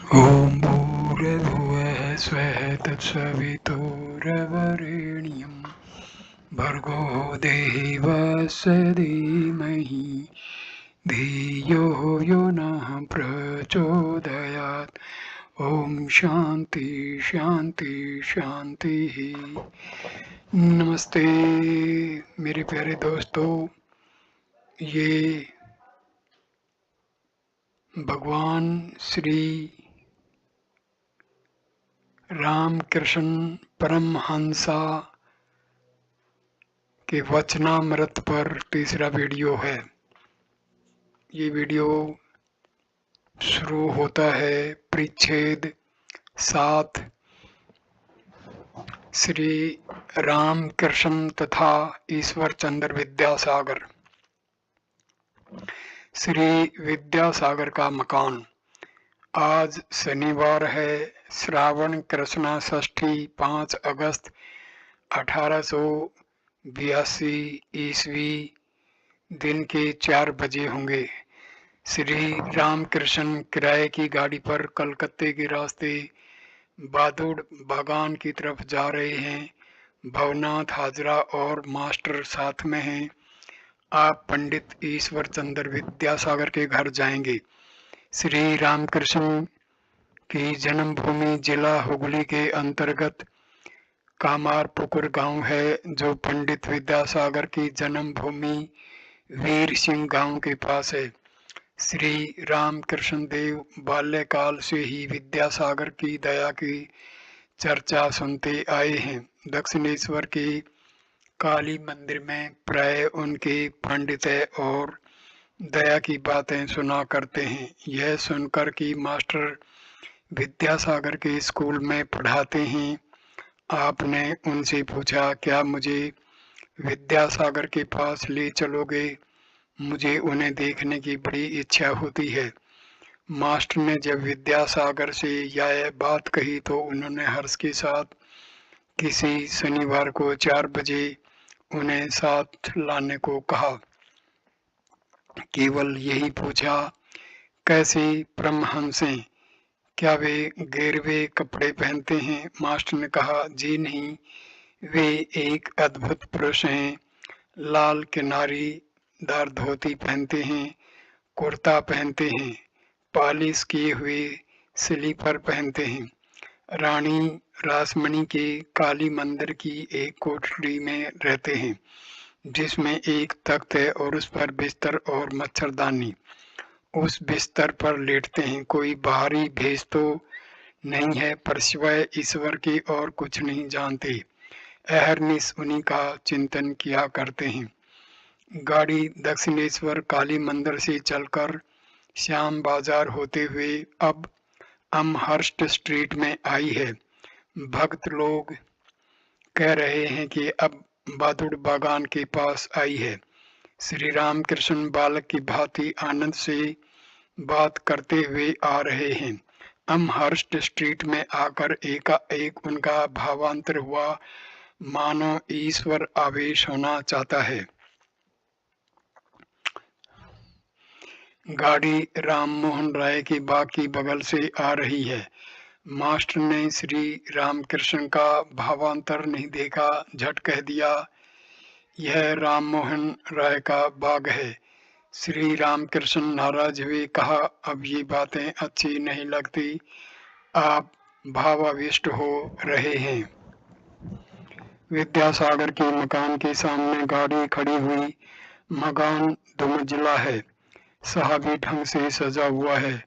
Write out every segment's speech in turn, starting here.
ॐ भूर्भुवः स्वः तत्सवितुर्वरेण्यं भर्गो देवस्य धीमहि धियो यो नः प्रचोदयात्। ओम शांति शांति शांति। नमस्ते मेरे प्यारे दोस्तों, ये भगवान श्री रामकृष्ण परमहंसा के वचनामृत पर तीसरा वीडियो है। ये वीडियो शुरू होता है परिच्छेद 7 श्री रामकृष्ण तथा ईश्वर चंद्र विद्यासागर। श्री विद्यासागर का मकान। आज शनिवार है, श्रावण कृष्णा षष्ठी 5 अगस्त 1882 ईस्वी। दिन के 4 बजे होंगे। श्री रामकृष्ण किराए की गाड़ी पर कलकत्ते के रास्ते बादुड़ बागान की तरफ जा रहे हैं। भवनाथ हाजरा और मास्टर साथ में हैं। आप पंडित ईश्वर चंद्र विद्यासागर के घर जाएंगे। श्री रामकृष्ण की जन्मभूमि जिला हुगली के अंतर्गत कामारपुकुर गांव है, जो पंडित विद्यासागर की जन्मभूमि वीर सिंह गांव के पास है। श्री रामकृष्ण देव बाल्यकाल से ही विद्यासागर की दया की चर्चा सुनते आए हैं। दक्षिणेश्वर के काली मंदिर में प्राय उनके पांडित्य और दया की बातें सुना करते हैं। यह सुनकर कि मास्टर विद्यासागर के स्कूल में पढ़ाते हैं, आपने उनसे पूछा, क्या मुझे विद्यासागर के पास ले चलोगे? मुझे उन्हें देखने की बड़ी इच्छा होती है। मास्टर ने जब विद्यासागर से यह बात कही तो उन्होंने हर्ष के साथ किसी शनिवार को 4 बजे उन्हें साथ लाने को कहा। केवल यही पूछा, कैसे परमहंस हैं? क्या वे गेरवे कपड़े पहनते हैं? मास्टर ने कहा, जी नहीं, वे एक अद्भुत पुरुष हैं। लाल किनारीदार धोती पहनते हैं, कुर्ता पहनते हैं, पॉलिश किए हुए स्लीपर पहनते हैं। रानी रासमणी के काली मंदिर की एक कोठरी में रहते हैं, जिसमें एक तख्त है और उस पर बिस्तर और मच्छरदानी। उस बिस्तर पर लेटते हैं। कोई बाहरी भेष तो नहीं है, पर सिवाय ईश्वर के और कुछ नहीं जानते। अहरनिश उन्हीं का चिंतन किया करते हैं। गाड़ी दक्षिणेश्वर काली मंदिर से चलकर श्याम बाजार होते हुए अब अमहर्स्ट स्ट्रीट में आई है। भक्त लोग कह रहे हैं कि अब बादुड़ बागान के पास आई है। श्री रामकृष्ण बालक की भांति आनंद से बात करते हुए आ रहे हैं। अमहर्स्ट स्ट्रीट में आकर एकाएक उनका भावांतर हुआ, मानो ईश्वर आवेश होना चाहता है। गाड़ी राममोहन राय के बाग की बगल से आ रही है। मास्टर ने श्री रामकृष्ण का भावांतर नहीं देखा, झट कह दिया, यह राममोहन राय का बाग है। श्री रामकृष्ण नाराज हुए, कहा, अब ये बातें अच्छी नहीं लगती, आप भावाविष्ट हो रहे हैं। विद्यासागर के मकान के सामने गाड़ी खड़ी हुई। मकान 2 मंजिला है, सहाबी ढंग से सजा हुआ है।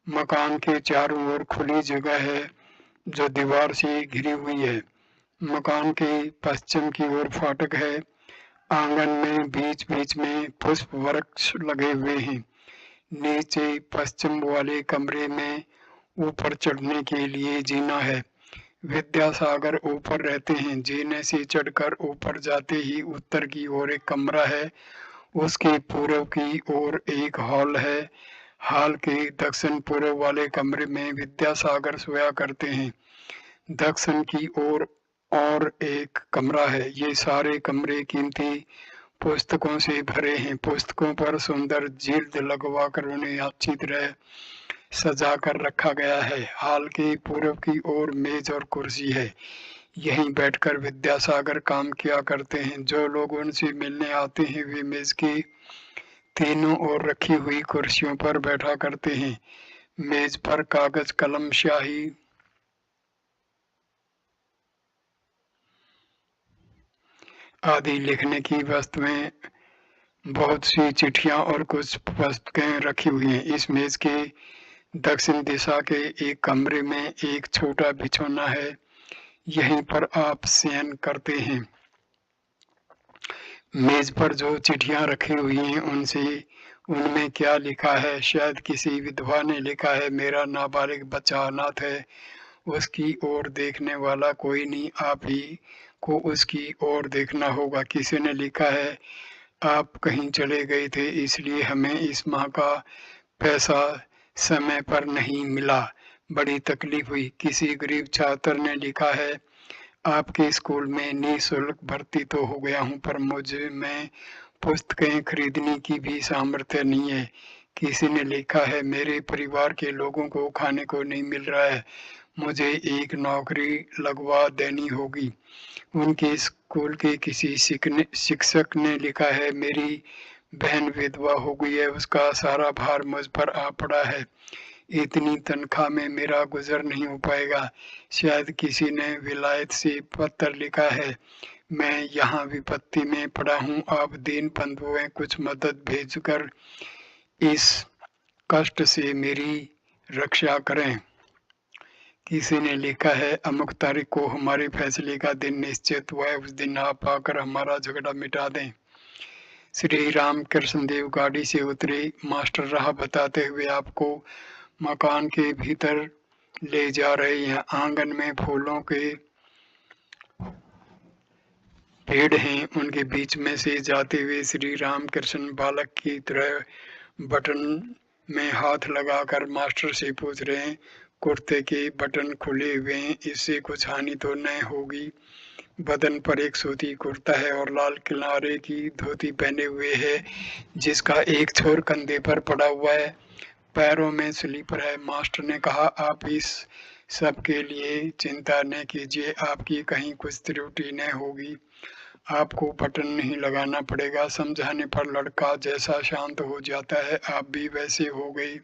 मकान के चारों ओर खुली जगह है, जो दीवार से घिरी हुई है। मकान के पश्चिम की ओर फाटक है। आंगन में बीच बीच में पुष्प वृक्ष लगे हुए हैं। नीचे पश्चिम वाले कमरे में ऊपर चढ़ने के लिए जीना है। विद्यासागर ऊपर रहते हैं। जीने से चढ़कर ऊपर जाते ही उत्तर की ओर एक कमरा है, उसके पूर्व की ओर एक हॉल है। हॉल के दक्षिण पूर्व वाले कमरे में विद्यासागर सोया करते हैं। दक्षिण की ओर और एक कमरा है। ये सारे कमरे कीमती पुस्तकों से भरे हैं। पुस्तकों पर सुंदर जिल्द लगवाकर उन्हें अच्छी तरह सजा कर रखा गया है। हाल के पूर्व की ओर मेज और कुर्सी है। यहीं बैठकर विद्यासागर काम किया करते हैं। जो लोग उनसे मिलने आते हैं वे मेज के तीनों ओर रखी हुई कुर्सियों पर बैठा करते हैं। मेज पर कागज, कलम, स्याही आदि लिखने की वस्तुएं, बहुत सी चिट्ठियां और कुछ पुस्तकें रखी हुई हैं। इस मेज के दक्षिण दिशा के एक कमरे में एक छोटा बिछौना है। यहीं पर आप शयन करते हैं। मेज पर जो चिट्ठियां रखी हुई हैं उनमें क्या लिखा है? शायद किसी विधवा ने लिखा है, मेरा नाबालिग बच्चा अनाथ है, उसकी ओर देखने वाला कोई नहीं, आप ही को उसकी ओर देखना होगा। किसी ने लिखा है, आप कहीं चले गए थे इसलिए हमें इस माह का पैसा समय पर नहीं मिला, बड़ी तकलीफ हुई। किसी गरीब छात्र ने लिखा है, आपके स्कूल में निःशुल्क भर्ती तो हो गया हूँ पर मैं पुस्तकें खरीदने की भी सामर्थ्य नहीं है। किसी ने लिखा है, मेरे परिवार के लोगों को खाने को नहीं मिल रहा है, मुझे एक नौकरी लगवा देनी होगी। उनके स्कूल के किसी शिक्षक ने लिखा है, मेरी बहन विधवा हो गई है, उसका सारा भार मुझ पर आ पड़ा है, इतनी तनख्वाह में मेरा गुजर नहीं हो पाएगा। शायद किसी ने विलायत से पत्र लिखा है, मैं यहाँ विपत्ति में पड़ा हूँ, आप दीन बंधु हैं, कुछ मदद भेजकर इस कष्ट से मेरी रक्षा करें। किसी ने लिखा है, अमुक तारीख को हमारे फैसले का दिन निश्चित हुआ है, उस दिन आप आकर हमारा झगड़ा मिटा दें। श्री राम कृष्ण देव गाड़ी से उतरे। मास्टर राह बताते हुए आपको मकान के भीतर ले जा रहे हैं। आंगन में फूलों के पेड़ हैं, उनके बीच में से जाते हुए श्री राम कृष्ण बालक की तरह बटन में हाथ लगाकर मास्टर से पूछ रहे हैं, कुर्ते के बटन खुले हुए हैं, इससे कुछ हानि तो नहीं होगी? बदन पर एक सूती कुर्ता है और लाल किनारे की धोती पहने हुए है, जिसका एक छोर कंधे पर पड़ा हुआ है। पैरों में स्लीपर है। मास्टर ने कहा, आप इस सब के लिए चिंता न कीजिए, आपकी कहीं कुछ त्रुटि न होगी, आपको बटन नहीं लगाना पड़ेगा। समझाने पर लड़का जैसा शांत हो जाता है, आप भी वैसे हो गई।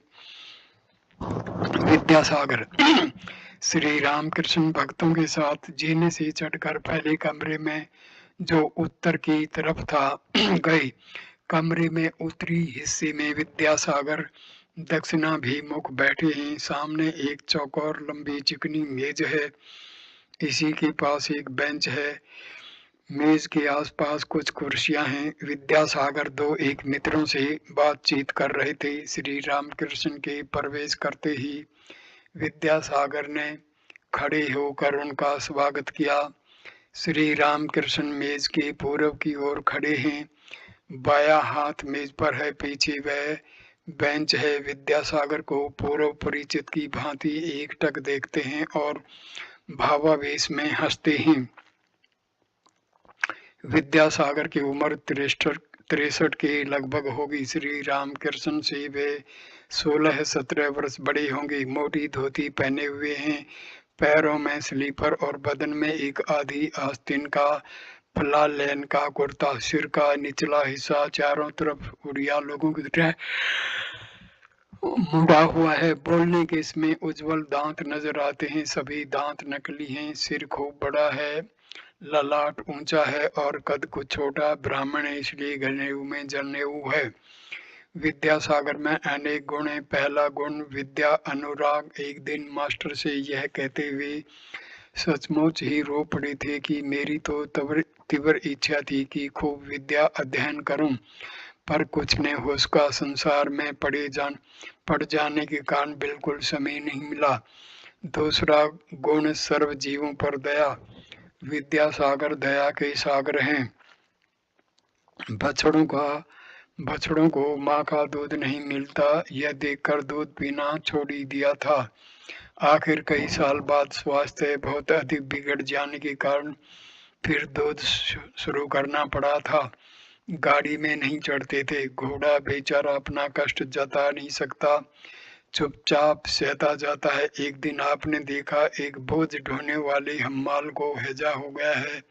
विद्यासागर श्री रामकृष्ण भक्तों के साथ जीने से चढ़कर पहले कमरे में जो उत्तर की तरफ था गए। कमरे में उत्तरी हिस्से में विद्यासागर दक्षिणाभिमुख बैठे हैं। सामने एक चौकोर लंबी चिकनी मेज है, इसी के पास एक बेंच है। मेज के आसपास कुछ कुर्सियां हैं। विद्यासागर दो एक मित्रों से बातचीत कर रहे थे। श्री रामकृष्ण के प्रवेश करते ही विद्यासागर ने खड़े होकर उनका स्वागत किया। श्री रामकृष्ण मेज के पूर्व की ओर खड़े हैं, बायां हाथ मेज पर है, पीछे वह बेंच है। विद्यासागर को पूर्व परिचित की भांति एकटक देखते हैं और भावावेश में हंसते हैं। विद्यासागर की उम्र 63 के लगभग होगी। श्री रामकृष्ण से वे 16-17 वर्ष बड़े होंगे। मोटी धोती पहने हुए हैं, पैरों में स्लीपर और बदन में एक आधी आस्तीन का फला लेन का कुर्ता। सिर का निचला हिस्सा चारों तरफ उड़िया लोगों की तरह मुड़ा हुआ है। बोलने के इसमें उज्जवल दांत नजर आते हैं, सभी दांत नकली हैं। सिर खूब बड़ा है, ललाट ऊंचा है और कद कुछ छोटा। ब्राह्मण है इसलिए जनेऊ में जनेऊ है। विद्यासागर में अनेक गुण है। पहला गुण विद्या अनुराग। एक दिन मास्टर से यह कहते हुए सचमुच ही रो पड़े थे कि मेरी तो तीव्र इच्छा थी कि खूब विद्या अध्ययन करूं, पर कुछ ने उसका संसार में पड़ जाने के कारण बिल्कुल समय नहीं मिला। दूसरा गुण सर्व जीवों पर दया। विद्यासागर दया के सागर हैं। बछड़ों को माँ का दूध नहीं मिलता, यह देखकर दूध पीना छोड़ ही दिया था। आखिर कई साल बाद स्वास्थ्य बहुत अधिक बिगड़ जाने के कारण फिर दूध शुरू करना पड़ा था। गाड़ी में नहीं चढ़ते थे। घोड़ा बेचारा अपना कष्ट जता नहीं सकता। चुपचाप सहता जाता है। एक दिन आपने देखा एक बोझ ढोने वाले हम्माल को हैजा हो गया है।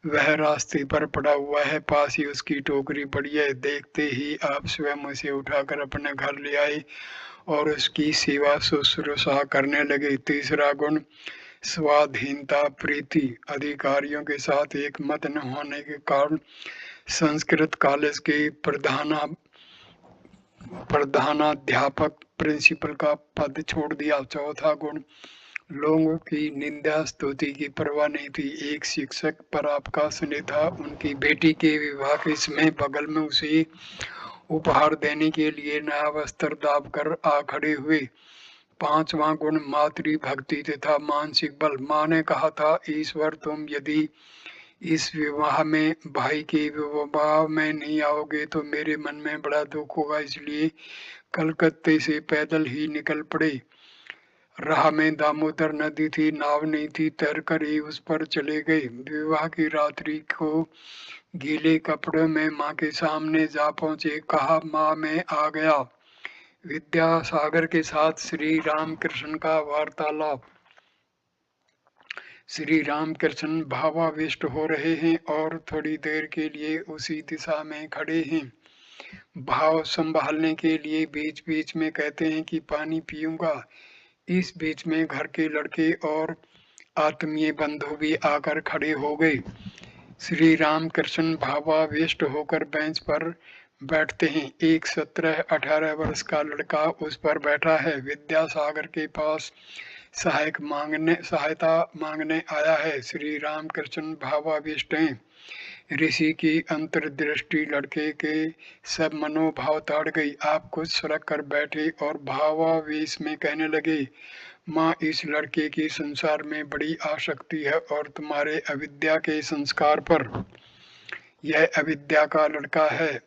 वह रास्ते पर पड़ा हुआ है, पास ही उसकी टोकरी पड़ी है। देखते ही आप स्वयं उसे उठाकर अपने घर ले आए और उसकी सेवा शुश्रूषा करने लगे। तीसरा गुण स्वाधीनता प्रीति। अधिकारियों के साथ एक मत न होने के कारण संस्कृत कॉलेज के प्रधानाध्यापक प्रिंसिपल का पद छोड़ दिया। चौथा गुण लोगों की निंदा स्तुति की परवाह नहीं थी। एक शिक्षक पर आपका स्नेह था। उनकी बेटी के विवाह के समय बगल में उसे उपहार देने के लिए नया वस्त्र दाब कर आ खड़े हुए। पांचवा गुण मातृ भक्ति तथा मानसिक बल। माँ ने कहा था, ईश्वर तुम यदि इस विवाह में भाई के विवाह में नहीं आओगे तो मेरे मन में बड़ा दुख होगा। इसलिए कलकत्ते से पैदल ही निकल पड़े। राह में दामोदर नदी थी, नाव नहीं थी, तैरकर ही उस पर चले गए। विवाह की रात्रि को गीले कपड़ों में माँ के सामने जा पहुंचे। कहा, माँ मैं आ गया। विद्यासागर के साथ श्री रामकृष्ण का वार्तालाप। श्री रामकृष्ण भावाविष्ट हो रहे हैं और थोड़ी देर के लिए उसी दिशा में खड़े हैं। भाव संभालने के लिए बीच बीच में कहते हैं कि पानी पीऊंगा। इस बीच में घर के लड़के और आत्मीय बंधु भी आकर खड़े हो गए। श्री रामकृष्ण भावाविष्ट होकर बेंच पर बैठते हैं। एक 17-18 वर्ष का लड़का उस पर बैठा है। विद्यासागर के पास सहायता मांगने आया है। श्री रामकृष्ण भावाविष्ट हैं। ऋषि की अंतर्दृष्टि लड़के के सब मनोभाव ताड़ गई। आप कुछ सरक कर बैठे और भावावेश में कहने लगे, माँ इस लड़के की संसार में बड़ी आसक्ति है और तुम्हारे अविद्या के संस्कार पर। यह अविद्या का लड़का है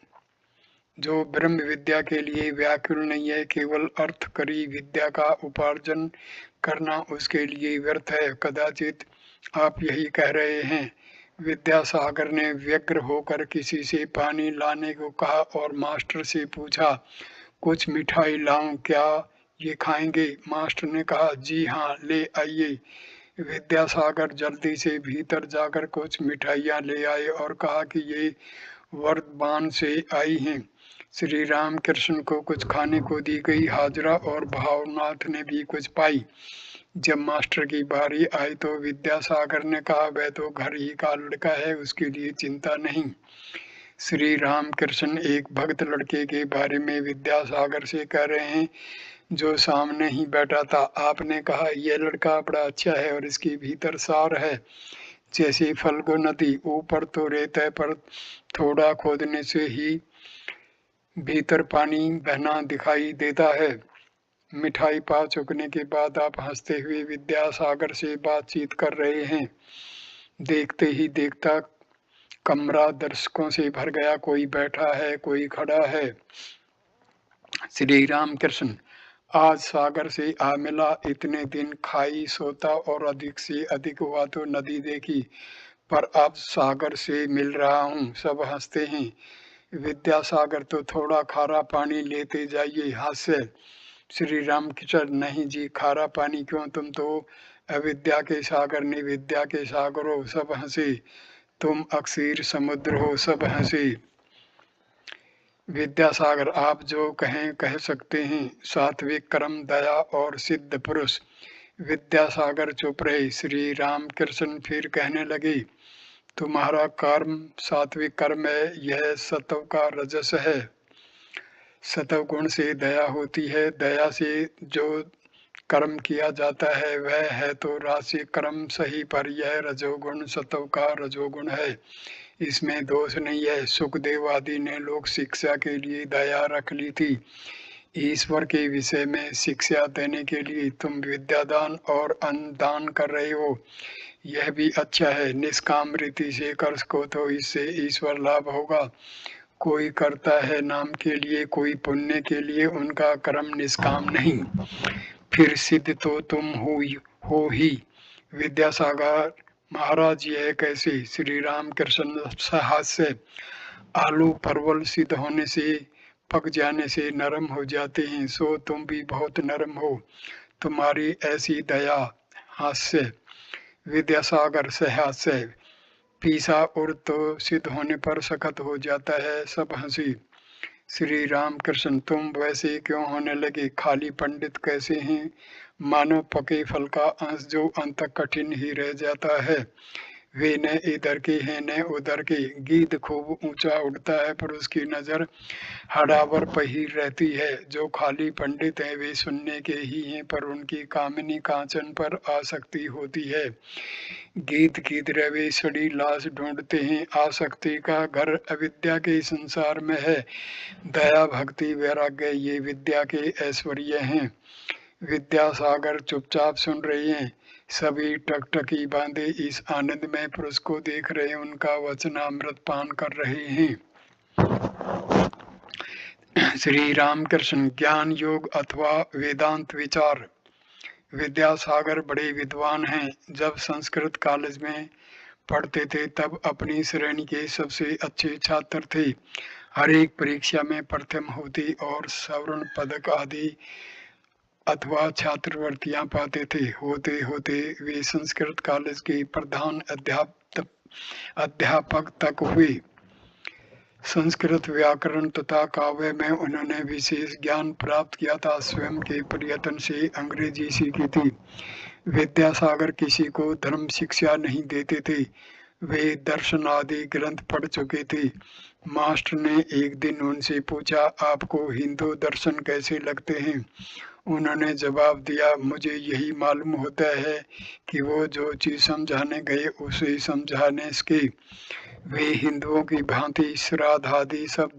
जो ब्रह्म विद्या के लिए व्याकुल नहीं है। केवल अर्थ करी विद्या का उपार्जन करना उसके लिए व्यर्थ है। कदाचित आप यही कह रहे हैं। विद्यासागर ने व्यग्र होकर किसी से पानी लाने को कहा और मास्टर से पूछा, कुछ मिठाई लाऊं क्या, ये खाएंगे? मास्टर ने कहा, जी हाँ ले आइए। विद्यासागर जल्दी से भीतर जाकर कुछ मिठाइयाँ ले आए और कहा कि ये वर्धमान से आई हैं। श्री रामकृष्ण को कुछ खाने को दी गई। हाजरा और भावनाथ ने भी कुछ पाई। जब मास्टर की बारी आई तो विद्यासागर ने कहा, वह तो घर ही का लड़का है, उसके लिए चिंता नहीं। श्री रामकृष्ण एक भक्त लड़के के बारे में विद्यासागर से कह रहे हैं जो सामने ही बैठा था। आपने कहा, यह लड़का बड़ा अच्छा है और इसके भीतर सार है, जैसे फल्गु नदी। ऊपर तो रेत है पर थोड़ा खोदने से ही भीतर पानी बहना दिखाई देता है। मिठाई पा चुकने के बाद आप हंसते हुए विद्यासागर से बातचीत कर रहे हैं। देखते ही देखता कमरा दर्शकों से भर गया। कोई बैठा है, कोई खड़ा है। श्री रामकृष्ण, आज सागर से आ मिला। इतने दिन खाई सोता और अधिक से अधिक हुआ तो नदी देखी, पर अब सागर से मिल रहा हूँ। सब हंसते हैं। विद्यासागर, तो थोड़ा खारा पानी लेते जाइए। हास्य। श्री रामकृष्ण, नहीं जी, खारा पानी क्यों, तुम तो अविद्या के सागर ने विद्या के सागर हो। सब हंसे। तुम अक्षीर समुद्र हो। सब हंसे। विद्यासागर, आप जो कहें कह सकते हैं। सात्विक कर्म, दया और सिद्ध पुरुष। विद्यासागर चुप रहे। श्री रामकृष्ण फिर कहने लगे, तुम्हारा कर्म सात्विक कर्म है, यह सत्व का रजस है। सत्व गुण से दया होती है। दया से जो कर्म किया जाता है वह है तो राशिक कर्म सही, पर यह रजोगुण सत्व का रजोगुण है, इसमें दोष नहीं है। सुखदेव आदि ने लोग शिक्षा के लिए दया रख ली थी। ईश्वर के विषय में शिक्षा देने के लिए तुम विद्यादान और अन्न दान कर रहे हो, यह भी अच्छा है। निष्काम रीति से कर सको तो इससे ईश्वर लाभ होगा। कोई करता है नाम के लिए, कोई पुण्य के लिए, उनका कर्म निष्काम नहीं। फिर सिद्ध तो तुम हो ही। विद्यासागर, महाराज यह कैसे? श्री रामकृष्ण हास्य। आलू परवल सिद्ध होने से पक जाने से नरम हो जाते हैं, सो तुम भी बहुत नरम हो, तुम्हारी ऐसी दया। हास्य। विद्यासागर से हास्य। पीसा उड़ तो सिद्ध होने पर सखत हो जाता है, सब हंसी। श्री राम कृष्ण, तुम वैसे क्यों होने लगे, खाली पंडित कैसे हैं, मानो पके फल का अंश जो अंत तक कठिन ही रह जाता है। वे न इधर के हैं न उधर के, गीत खूब ऊंचा उड़ता है पर उसकी नजर हड़ावर पर ही रहती है। जो खाली पंडित हैं वे सुनने के ही हैं, पर उनकी कामिनी कांचन पर आसक्ति होती है। गीत गीत रवे सड़ी लाश ढूंढते हैं, आसक्ति का घर अविद्या के संसार में है। दया भक्ति वैराग्य ये विद्या के ऐश्वर्य हैं। विद्यासागर चुपचाप सुन रहे हैं, सभी टकटकी बांधे इस आनंदमय पुरुष को देख रहे, उनका वचनामृत पान कर रहे हैं। श्री रामकृष्ण, ज्ञान योग अथवा वेदांत विचार। विद्यासागर बड़े विद्वान हैं। जब संस्कृत कॉलेज में पढ़ते थे तब अपनी श्रेणी के सबसे अच्छे छात्र थे। हर एक परीक्षा में प्रथम होती और स्वर्ण पदक आदि अथवा छात्रवृत्तियां पाते थे। होते होते वे संस्कृत कॉलेज के प्रधान अध्यापक तक हुए। संस्कृत व्याकरण तथा काव्य में उन्होंने विशेष ज्ञान प्राप्त किया था, स्वयं के प्रयत्न से अंग्रेजी सीखी थी। विद्यासागर किसी को धर्म शिक्षा नहीं देते थे, वे दर्शन आदि ग्रंथ पढ़ चुके थे। मास्टर ने एक दिन उनसे पूछा, आपको हिंदू दर्शन कैसे लगते हैं? उन्होंने जवाब दिया, मुझे यही मालूम होता है कि वो जो चीज समझाने गए उसे समझाने के। वे हिंदुओं की भांति श्राद्ध आदि सब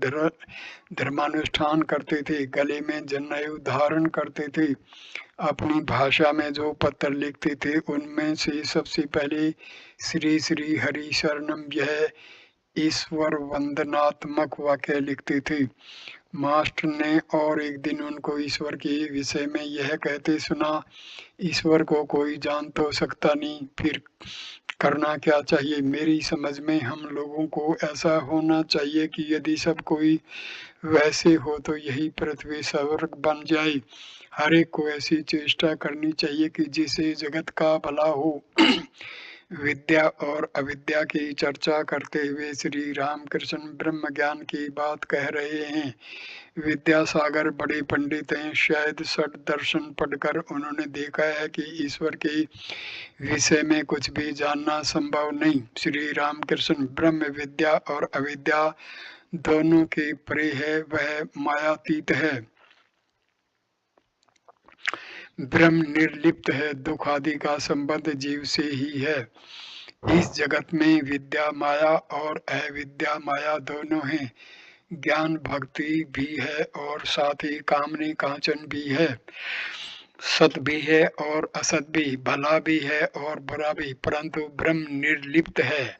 धर्मानुष्ठान करते थे, गले में जनेऊ धारण करते थे। अपनी भाषा में जो पत्र लिखते थे उनमें से सबसे पहले श्री श्री हरि शरणम यह ईश्वर वंदनात्मक वाक्य लिखते थे। मास्टर ने और एक दिन उनको ईश्वर के विषय में यह कहते सुना, ईश्वर को कोई जान तो सकता नहीं, फिर करना क्या चाहिए? मेरी समझ में हम लोगों को ऐसा होना चाहिए कि यदि सब कोई वैसे हो तो यही पृथ्वी स्वर्ग बन जाए। हर एक को ऐसी चेष्टा करनी चाहिए कि जिससे जगत का भला हो। विद्या और अविद्या की चर्चा करते हुए श्री रामकृष्ण ब्रह्म ज्ञान की बात कह रहे हैं। विद्यासागर बड़े पंडित हैं, शायद षट दर्शन पढ़कर उन्होंने देखा है कि ईश्वर के विषय में कुछ भी जानना संभव नहीं। श्री रामकृष्ण, ब्रह्म विद्या और अविद्या दोनों के परे है, वह मायातीत है। ब्रह्म निर्लिप्त है, दुख आदि का संबंध जीव से ही है। इस जगत में विद्या माया और अविद्या माया दोनों हैं। ज्ञान भक्ति भी है और साथ ही कामनी कांचन भी है। सत भी है और असत भी, भला भी है और बुरा भी, परंतु ब्रह्म निर्लिप्त है।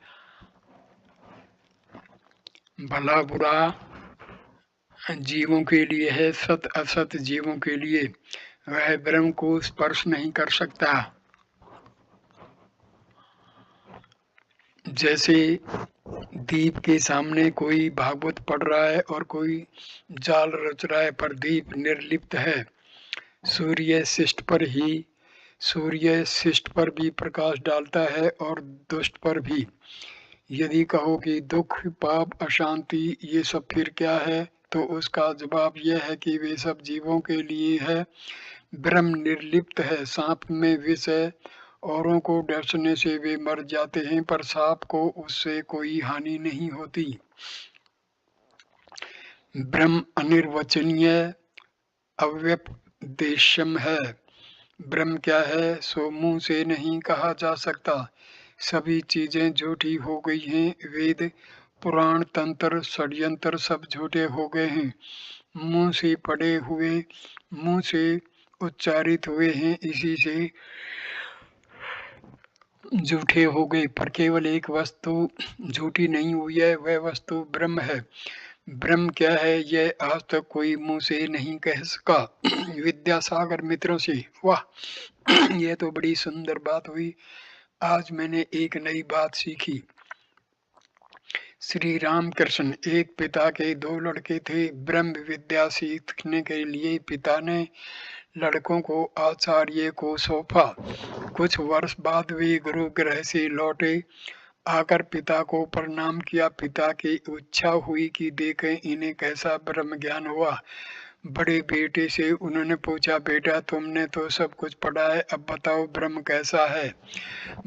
भला बुरा जीवों के लिए है, सत असत जीवों के लिए। वह ब्रह्म को स्पर्श नहीं कर सकता। जैसे दीप के सामने कोई भागवत पढ़ रहा है और कोई जाल रच रहा है, पर दीप निर्लिप्त है। सूर्य शिष्ट पर भी प्रकाश डालता है और दुष्ट पर भी। यदि कहो कि दुख पाप अशांति ये सब फिर क्या है, तो उसका जवाब यह है कि वे सब जीवों के लिए है। ब्रह्म निर्लिप्त है। सांप में विष है, औरों को डसने से वे मर जाते हैं, पर सांप को उससे कोई हानि नहीं होती। ब्रह्म अनिर्वचनीय अव्यपदेशम है। ब्रह्म क्या है सो मुंह से नहीं कहा जा सकता। सभी चीजें झूठी हो गई हैं। वेद पुराण तंत्र षड्यंत्र सब झूठे हो गए हैं। मुंह से पढ़े हुए, मुंह से उच्चारित हुए हैं, इसी से झूठे हो गए। पर केवल एक वस्तु झूठी नहीं हुई है, वह वस्तु ब्रह्म है। ब्रह्म क्या है यह आज तक कोई मुंह से नहीं कह सका। विद्यासागर मित्रों से, वाह, यह तो बड़ी सुंदर बात हुई। आज मैंने एक नई बात सीखी। श्री रामकृष्ण, एक पिता के दो लड़के थे। ब्रह्म विद्या सीखने के लिए पिता ने लड़कों को आचार्य को सौंपा। कुछ वर्ष बाद वे गुरु गृह से लौटे। आकर पिता को प्रणाम किया। पिता की इच्छा हुई कि देखें इन्हें कैसा ब्रह्म ज्ञान हुआ। बड़े बेटे से उन्होंने पूछा, बेटा तुमने तो सब कुछ पढ़ा है, अब बताओ ब्रह्म कैसा है।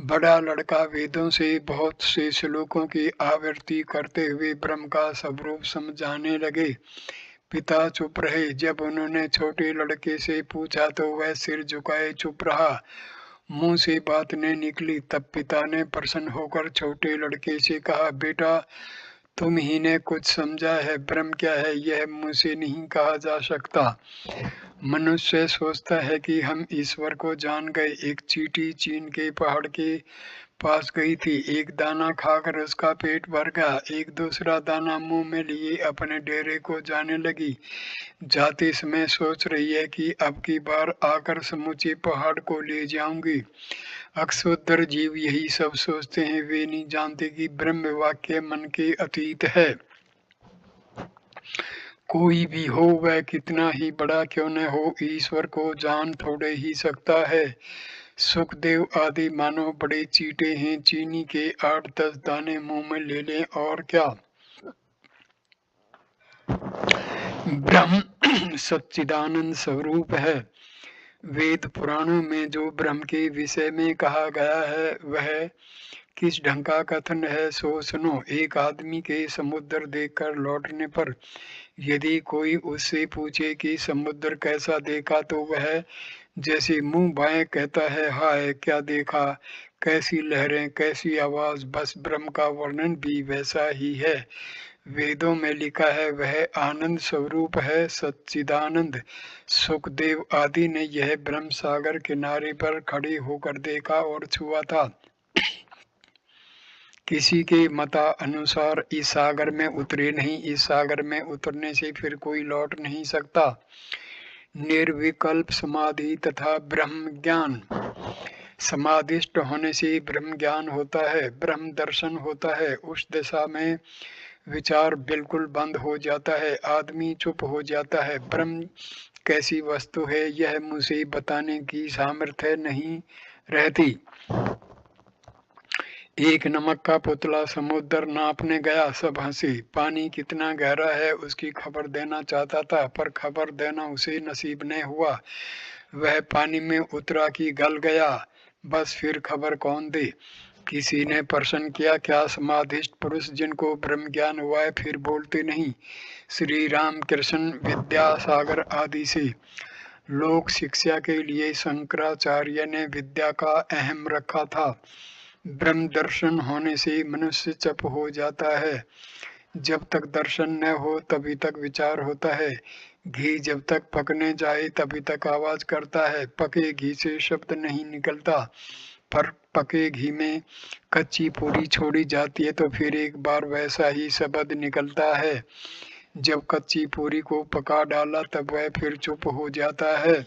बड़ा लड़का वेदों से बहुत से श्लोकों की आवृत्ति करते हुए ब्रह्म का स्वरूप समझाने लगे। पिता चुप रहे। जब उन्होंने छोटे लड़के से पूछा तो वह सिर झुकाए चुप रहा, मुंह से बात नहीं निकली। तब पिता ने प्रसन्न होकर छोटे लड़के से कहा, बेटा तुम ही ने कुछ समझा है, ब्रह्म क्या है यह मुझसे नहीं कहा जा सकता। मनुष्य सोचता है कि हम ईश्वर को जान गए। एक चींटी चीन के पहाड़ के पास गई थी। एक दाना खाकर उसका पेट भर गया। एक दूसरा दाना मुंह में लिए अपने डेरे को जाने लगी। जाते समय सोच रही है कि अब की बार आकर समूचे पहाड़ को ले जाऊंगी। अक्सोत्तर जीव यही सब सोचते हैं। वे नहीं जानते कि ब्रह्म वाक्य मन के अतीत है। कोई भी हो वह कितना ही बड़ा क्यों न हो, ईश्वर को जान थोड़े ही सकता है। सुखदेव आदि मानो बड़े चींटे हैं। चीनी के 8-10 दाने मुंह में ले लें और क्या। ब्रह्म सच्चिदानंद स्वरूप है। वेद पुराणों में जो ब्रह्म के विषय में कहा गया है वह किस ढंग का कथन है सो सुनो। एक आदमी के समुद्र देखकर लौटने पर यदि कोई उससे पूछे कि समुद्र कैसा देखा तो वह जैसे मुंह बाएं कहता है, हाय क्या देखा, कैसी लहरें, कैसी आवाज। बस ब्रह्म का वर्णन भी वैसा ही है। वेदों में लिखा है वह आनंद स्वरूप है, सच्चिदानंद। सुखदेव आदि ने यह ब्रह्म सागर किनारे पर खड़े होकर देखा और छुआ था। किसी के मता अनुसार इस सागर में उतरे नहीं। इस सागर में उतरने से फिर कोई लौट नहीं सकता। निर्विकल्प समाधि तथा ब्रह्म ज्ञान। समाधिष्ट होने से ब्रह्म ज्ञान होता है, ब्रह्म दर्शन होता है। उस दशा में विचार बिल्कुल बंद हो जाता है, आदमी चुप हो जाता है। ब्रह्म कैसी वस्तु है यह मुझे बताने की सामर्थ्य नहीं रहती। एक नमक का पुतला समुद्र नापने गया, सब हंसे। पानी कितना गहरा है उसकी खबर देना चाहता था, पर खबर देना उसे नसीब नहीं हुआ। वह पानी में उतरा कि गल गया। बस फिर खबर कौन दे। किसी ने प्रश्न किया, क्या समाधिस्थ पुरुष जिनको ब्रह्म ज्ञान हुआ है फिर बोलते नहीं। श्री रामकृष्ण विद्यासागर आदि से लोक शिक्षा के लिए शंकराचार्य ने विद्या का अहम रखा था। ब्रह्म दर्शन होने से मनुष्य चुप हो जाता है। जब तक दर्शन न हो तभी तक विचार होता है। घी जब तक पकने जाए तभी तक आवाज करता है। पके घी से शब्द नहीं निकलता, पर पके घी में कच्ची पूरी छोड़ी जाती है तो फिर एक बार वैसा ही शब्द निकलता है। जब कच्ची पूरी को पका डाला तब वह फिर चुप हो जाता है।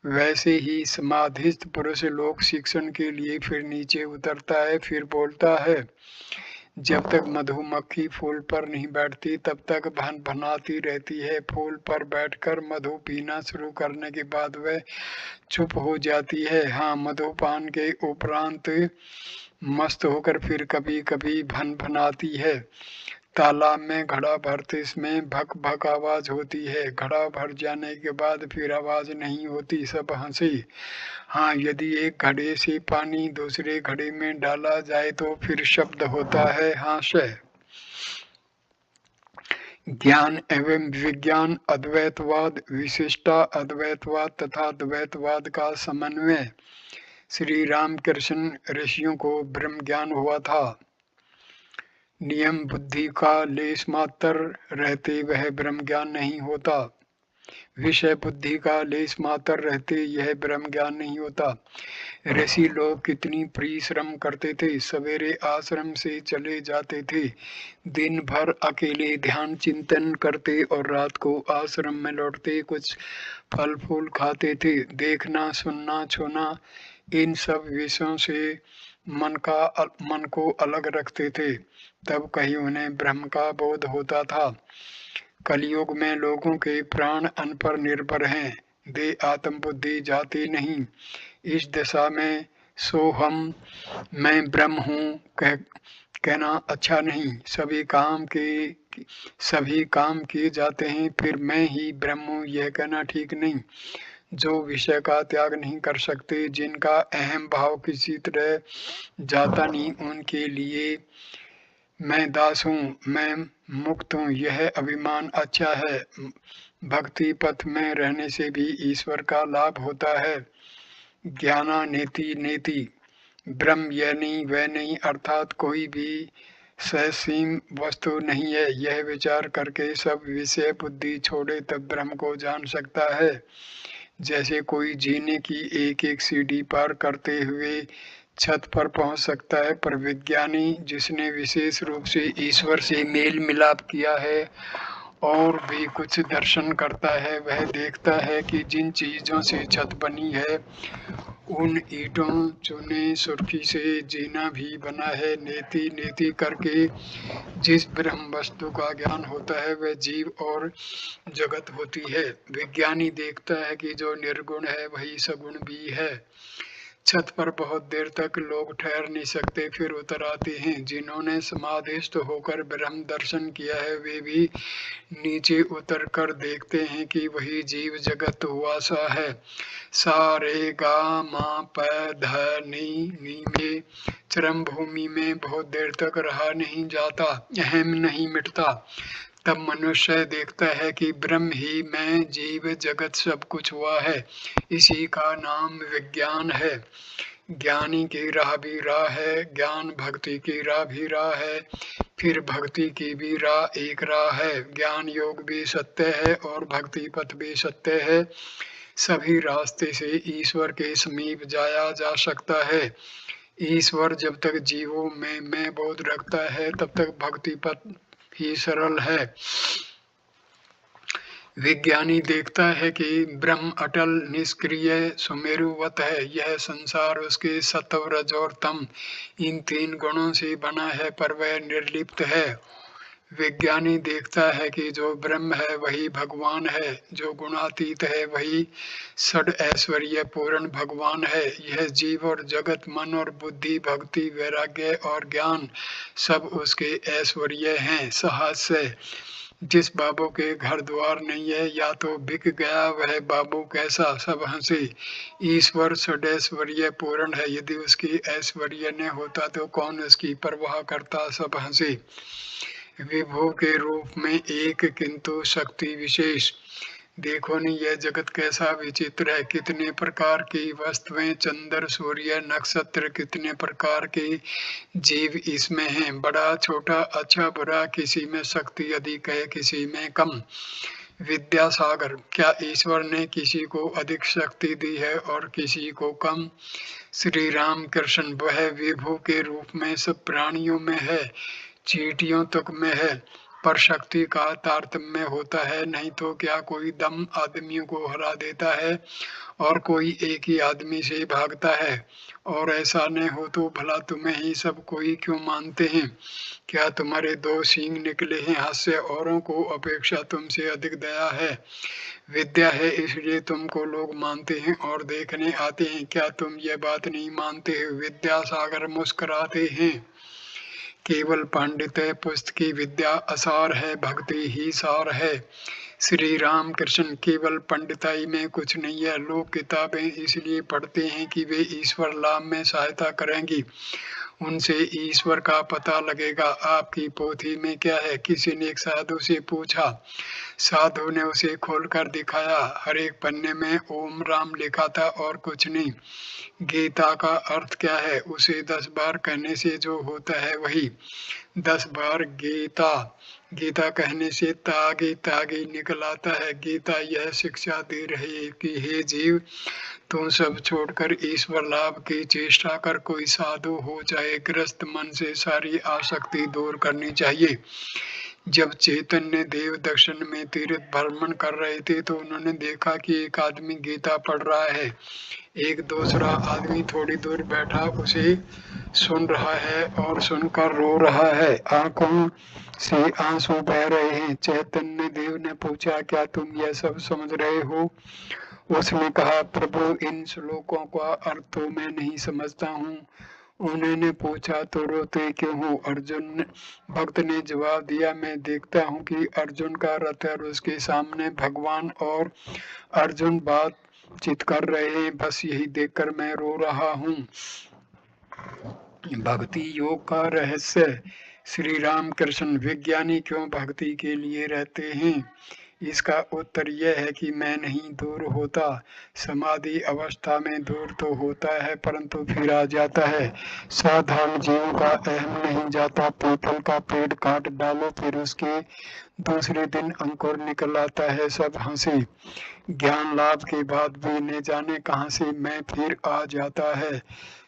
वैसे ही समाधिस्थ पुरुष लोक शिक्षण के लिए फिर नीचे उतरता है, फिर बोलता है। जब तक मधुमक्खी फूल पर नहीं बैठती तब तक भन भनाती रहती है। फूल पर बैठकर मधु पीना शुरू करने के बाद वह चुप हो जाती है। हाँ, मधुपान के उपरांत मस्त होकर फिर कभी कभी भन भनाती है। तालाब में घड़ा भरते इसमें भक भक आवाज होती है। घड़ा भर जाने के बाद फिर आवाज नहीं होती, सब हंसे। हाँ, यदि एक घड़े से पानी दूसरे घड़े में डाला जाए तो फिर शब्द होता है हास्य। ज्ञान एवं विज्ञान, अद्वैतवाद, विशिष्टा अद्वैतवाद तथा द्वैतवाद का समन्वय। श्री रामकृष्ण ऋषियों को ब्रह्म ज्ञान हुआ था। नियम बुद्धि का लेश मात्र रहते वह ब्रह्म ज्ञान नहीं होता। विषय बुद्धि का लेश मात्र रहते यह ब्रह्म ज्ञान नहीं होता। ऋषि लोग कितनी परिश्रम करते थे। सवेरे आश्रम से चले जाते थे, दिन भर अकेले ध्यान चिंतन करते और रात को आश्रम में लौटते कुछ फल फूल खाते थे। देखना, सुनना, छूना, इन सब विषयों से मन को अलग रखते थे, तब कहीं उन्हें ब्रह्म का बोध होता था। कलयुग में लोगों के प्राण अन्न पर निर्भर हैं, दे आत्म बुद्धि जाती नहीं। इस दशा में सोहम मैं ब्रह्म हूँ कहना अच्छा नहीं। सभी काम किए जाते हैं, फिर मैं ही ब्रह्म हूँ यह कहना ठीक नहीं। जो विषय का त्याग नहीं कर सकते, जिनका अहम भाव किसी तरह जाता नहीं, उनके लिए मैं दास हूँ, मैं मुक्त हूँ, यह अभिमान अच्छा है। भक्ति पथ में रहने से भी ईश्वर का लाभ होता है। ज्ञाना नेति नेति, ब्रह्म यह नहीं वह नहीं, अर्थात कोई भी ससीम वस्तु नहीं है। यह विचार करके सब विषय बुद्धि छोड़े तब ब्रह्म को जान सकता है। जैसे कोई जीने की एक एक सीढ़ी पार करते हुए छत पर पहुंच सकता है, पर विज्ञानी जिसने विशेष रूप से ईश्वर से मेल मिलाप किया है और भी कुछ दर्शन करता है, वह देखता है कि जिन चीजों से छत बनी है उन ईंटों चूने सुर्खी से जीना भी बना है। नेति नेति करके जिस ब्रह्म वस्तु का ज्ञान होता है वह जीव और जगत होती है। विज्ञानी देखता है कि जो निर्गुण है वही सगुण भी है। छत पर बहुत देर तक लोग ठहर नहीं सकते, फिर उतर आते हैं। जिन्होंने समाधिस्थ होकर ब्रह्म दर्शन किया है वे भी नीचे उतर कर देखते हैं कि वही जीव जगत हुआ सा है। सा रे गा मा प ध नी में चरम भूमि में बहुत देर तक रहा नहीं जाता, अहम नहीं मिटता। तब मनुष्य देखता है कि ब्रह्म ही मैं, जीव जगत सब कुछ हुआ है। इसी का नाम विज्ञान है। ज्ञानी की राह भी राह है, ज्ञान भक्ति की राह भी राह है, फिर भक्ति की भी राह एक राह है। ज्ञान योग भी सत्य है और भक्ति पथ भी सत्य है। सभी रास्ते से ईश्वर के समीप जाया जा सकता है। ईश्वर जब तक जीवों में मैं बोध रखता है तब तक भक्ति पथ ही सरल है। विज्ञानी देखता है कि ब्रह्म अटल निष्क्रिय सुमेरुवत है। यह संसार उसके सत्व रज और तम इन तीन गुणों से बना है, पर वह निर्लिप्त है। विज्ञानी देखता है कि जो ब्रह्म है वही भगवान है, जो गुणातीत है वही षड ऐश्वर्य पूर्ण भगवान है। यह जीव और जगत, मन और बुद्धि, भक्ति, वैराग्य और ज्ञान सब उसके ऐश्वर्य हैं। सहस्य जिस बाबू के घर द्वार नहीं है या तो बिक गया वह बाबू कैसा, सब हंसे। ईश्वर षडैश्वर्य पूर्ण है, यदि उसकी ऐश्वर्य न होता तो कौन उसकी परवाह करता, सब हंसे। विभु के रूप में एक किंतु शक्ति विशेष। देखो नहीं यह जगत कैसा विचित्र है, कितने प्रकार की वस्तुएं, चंद्र सूर्य नक्षत्र, कितने प्रकार के जीव इसमें हैं, बड़ा छोटा अच्छा बुरा, किसी में शक्ति अधिक है किसी में कम। विद्यासागर, क्या ईश्वर ने किसी को अधिक शक्ति दी है और किसी को कम? श्री राम कृष्ण, वह विभु के रूप में सब प्राणियों में है, चींटियों तक में है, पर शक्ति का तारतम्य होता है। नहीं तो क्या कोई दम आदमियों को हरा देता है और कोई एक ही आदमी से भागता है? और ऐसा न हो तो भला तुम्हें ही सब कोई क्यों मानते हैं? क्या तुम्हारे दो सींग निकले हैं? हास्य औरों को अपेक्षा तुमसे अधिक दया है। विद्या है इसलिए तुमको लोग मानते हैं और देखने आते हैं, क्या तुम ये बात नहीं मानते हो? विद्यासागर मुस्कुराते हैं। केवल पांडित्य पुस्तक की विद्या असार है, भक्ति ही सार है। श्री राम कृष्ण, केवल पंडिताई में कुछ नहीं है। लोग किताबें इसलिए पढ़ते हैं कि वे ईश्वर लाभ में सहायता करेंगी, उनसे ईश्वर का पता लगेगा। आपकी पोथी में क्या है? किसी ने एक साधु से पूछा, साधु ने उसे खोलकर दिखाया। हर एक पन्ने में ओम राम लिखा था और कुछ नहीं। गीता का अर्थ क्या है? उसे 10 बार कहने से जो होता है वही। 10 बार गीता, गीता कहने से तागी तागी निकल आता है। गीता यह शिक्षा दे रही है कि हे जीव, तुम सब छोड़कर ईश्वर लाभ की चेष्टा कर। कोई साधु हो चाहे ग्रस्त, मन से सारी आसक्ति दूर करनी चाहिए। जब चैतन्य देव दक्षिण में तीर्थ भ्रमण कर रहे थे तो उन्होंने देखा कि एक आदमी गीता पढ़ रहा है। एक दूसरा आदमी थोड़ी दूर बैठा उसे सुन रहा है और सुनकर रो रहा है। आंखों से आंसू बह रहे हैं। चैतन्य देव ने पूछा, क्या तुम यह सब समझ रहे हो? उसने कहा, प्रभु, इन श्लोकों का अर्थ तो मैं नहीं समझता हूँ। उन्होंने पूछा, तो रोते क्यों हो? अर्जुन भक्त ने जवाब दिया, मैं देखता हूँ कि अर्जुन का रथ है और उसके सामने भगवान और अर्जुन बातचीत कर रहे हैं। बस यही देखकर मैं रो रहा हूँ। भक्ति योग का रहस्य। श्री राम कृष्ण, विज्ञानी क्यों भक्ति के लिए रहते हैं? इसका उत्तर यह है कि मैं नहीं दूर होता। समाधि अवस्था में दूर तो होता है परंतु फिर आ जाता है। साधारण जीवों का अहम नहीं जाता। पीपल का पेड़ काट डालो फिर उसके दूसरे दिन अंकुर निकल आता है। सब हंसे। ज्ञान लाभ के बाद भी न जाने कहां से मैं फिर आ जाता है।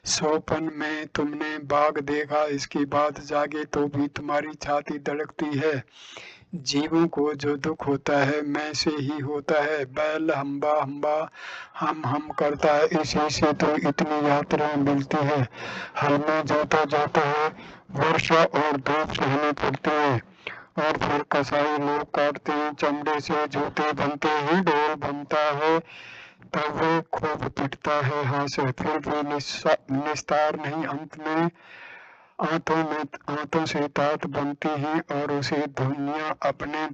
सोपन में तुमने बाघ देखा, इसके बाद जागे तो भी तुम्हारी छाती धड़कती है। जीवों को जो दुख होता है मैं से ही होता है। बैल हम्बा हम्बा हम करता है, इसी से तो इतनी यात्राएं मिलती है। हल में जोता जाता है, वर्षा और धूप सहनी पड़ती है और फिर कसाई लोग काटते हैं, चमड़े से जूते बनते हैं, ढोल बनता है, तब वो खूब पिटता है हाथ से, फिर भी निस्तार नहीं। अंत में आंतों से तात बनती हैं और उसे दुनिया अपने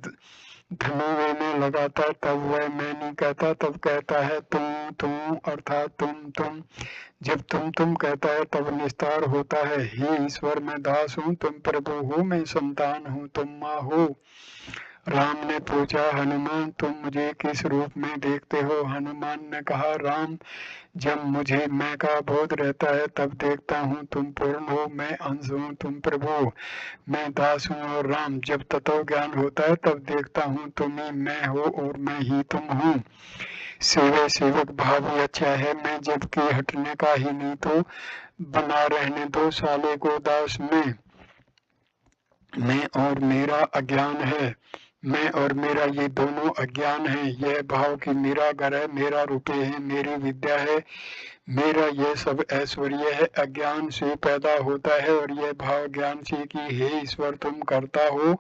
धनुवे में लगाता। तब वह मैं नहीं कहता, तब कहता है तुम अर्थात तुम। जब तुम कहता है तब निस्तार होता है। हे ईश्वर, मैं दास हूँ, तुम प्रभु हो, मैं संतान हूँ, तुम माँ हो। राम ने पूछा, हनुमान, तुम मुझे किस रूप में देखते हो? हनुमान ने कहा, राम, जब मुझे मैं का बोध रहता है तब देखता हूँ तुम पूर्ण हो, मैं अंश हूँ, तुम प्रभु हो, मैं दास हूँ। और राम, जब तत्व ज्ञान होता है तब देखता हूँ तुम ही मैं हो और मैं ही तुम हूँ। सेवक भाव ही अच्छा है। मैं जबकि हटने का ही नहीं तो बना रहने दो साले को दास में। मैं और मेरा अज्ञान है। मैं और मेरा ये दोनों अज्ञान है। यह भाव कि मेरा घर है, मेरा रुपये है, मेरी विद्या है, मेरा यह सब ऐश्वर्य है, अज्ञान से पैदा होता है। और यह भाव ज्ञान से कि हे ईश्वर, तुम करता हो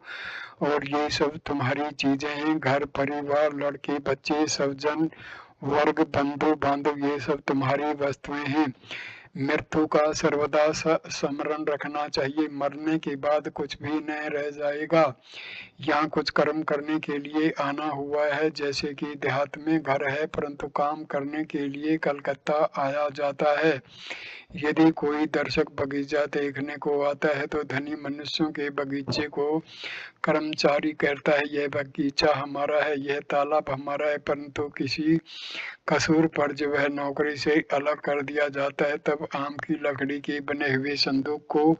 और ये सब तुम्हारी चीजें हैं। घर परिवार, लड़के बच्चे, सब जन वर्ग, बंधु बांधव, ये सब तुम्हारी वस्तुएं हैं। मृत्यु का सर्वदा स्मरण रखना चाहिए। मरने के बाद कुछ भी न रह जाएगा। यहाँ कुछ कर्म करने के लिए आना हुआ है। जैसे कि देहात में घर है परंतु काम करने के लिए कलकत्ता आया जाता है। यदि कोई दर्शक बगीचा देखने को आता है तो धनी मनुष्यों के बगीचे को कर्मचारी कहता है, यह बगीचा हमारा है, यह तालाब हमारा है। परंतु किसी कसूर पर जब वह नौकरी से अलग कर दिया जाता है तब आम की लकड़ी के बने हुए संदूक को